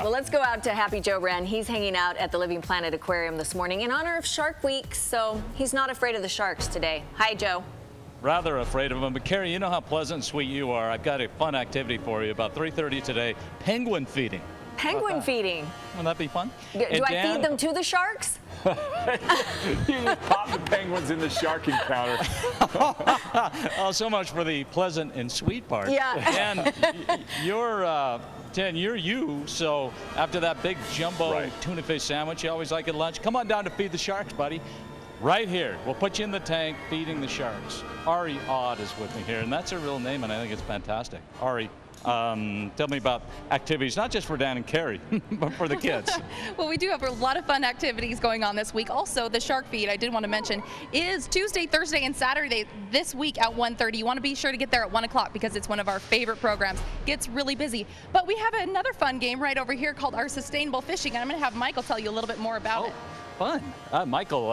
Well, let's go out to Happy Joe Wren. He's hanging out at the Living Planet Aquarium this morning in honor of Shark Week, so he's not afraid of the sharks today. Hi, Joe. Rather afraid of them, but Carrie, you know how pleasant and sweet you are. I've got a fun activity for you about 3:30 today, penguin feeding. Penguin feeding. Wouldn't that be fun? Do I feed them to the sharks? You just pop the penguins in the shark encounter. Oh, so much for the pleasant and sweet part. Yeah. And you're you, so after that big jumbo tuna fish sandwich you always like at lunch, come on down to feed the sharks, buddy. Right here. We'll put you in the tank feeding the sharks. Ari Odd is with me here, and that's her real name, and I think it's fantastic. Ari, tell me about activities, not just for Dan and Carrie, but for the kids. Well, we do have a lot of fun activities going on this week. Also, the shark feed, I did want to mention, is Tuesday, Thursday, and Saturday this week at 1:30. You want to be sure to get there at 1 o'clock because it's one of our favorite programs. Gets really busy. But we have another fun game right over here called our Sustainable Fishing, and I'm going to have Michael tell you a little bit more about it. Fun. Michael,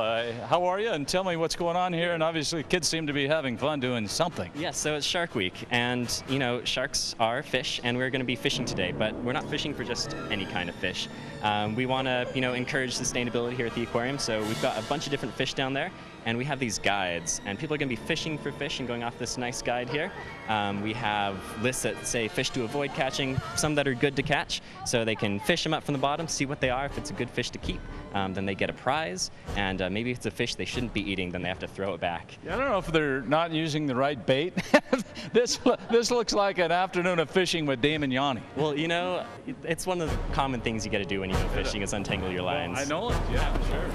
how are you? And tell me what's going on here. And obviously, kids seem to be having fun doing something. Yes, so it's Shark Week, and you know, sharks are fish, and we're going to be fishing today. But we're not fishing for just any kind of fish. We want to, encourage sustainability here at the aquarium. So we've got a bunch of different fish down there, and we have these guides, and people are going to be fishing for fish and going off this nice guide here. We have lists that say fish to avoid catching, some that are good to catch, so they can fish them up from the bottom, see what they are. If it's a good fish to keep, then they get a prize, and maybe if it's a fish they shouldn't be eating, then they have to throw it back. Yeah, I don't know if they're not using the right bait. This looks like an afternoon of fishing with Dame and Yanni. Well, it's one of the common things you got to do when you go fishing is untangle your lines. I know it, yeah, sure.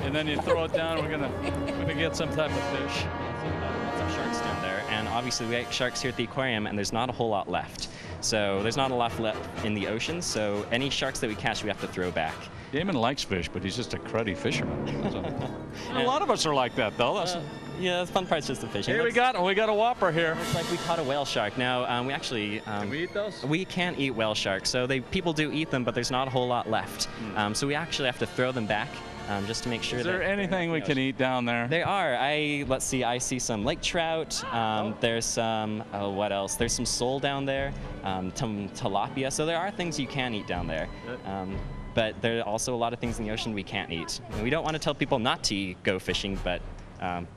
And then you throw it down, we're gonna get some type of fish. Lots of sharks down there, and obviously we got sharks here at the aquarium, and there's not a whole lot left. So there's not a lot left in the ocean, so any sharks that we catch we have to throw back. Damon likes fish, but he's just a cruddy fisherman. A lot of us are like that, though. Yeah, the fun part's just the fishing. Here we got a whopper here. Looks like we caught a whale shark. Now, we actually... Can we eat those? We can't eat whale sharks. So people do eat them, but there's not a whole lot left. So we actually have to throw them back just to make sure that... Is there anything we can eat down there? There are. Let's see, I see some lake trout. There's some, what else? There's some sole down there, some tilapia. So there are things you can eat down there. But there are also a lot of things in the ocean we can't eat. And we don't want to tell people not to go fishing, but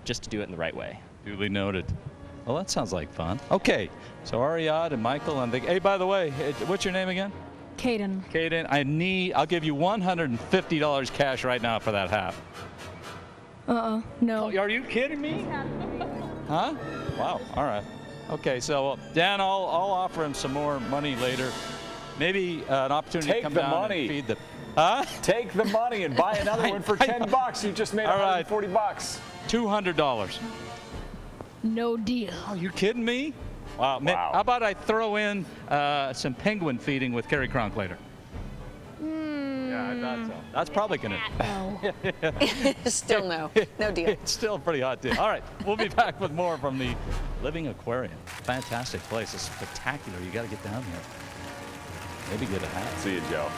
just to do it in the right way. Duly noted. Well, that sounds like fun. Okay, so Ariad and Michael, and hey, by the way, what's your name again? Caden. Caden, I'll give you $150 cash right now for that half. No. Oh, are you kidding me? Huh? Wow, all right. Okay, so Dan, I'll offer him some more money later. Maybe an opportunity to come down and feed the... Huh? Take the money and buy another one for $10. You just made $140. $200. No deal. Oh, you kidding me? Wow. How about I throw in some penguin feeding with Carrie Cronk later? Yeah, I thought so. That's probably going to... Still no. No deal. It's still a pretty hot deal. All right, we'll be back with more from the Living Aquarium. Fantastic place. It's spectacular. You got to get down here. Maybe get a hat. See you, Joe.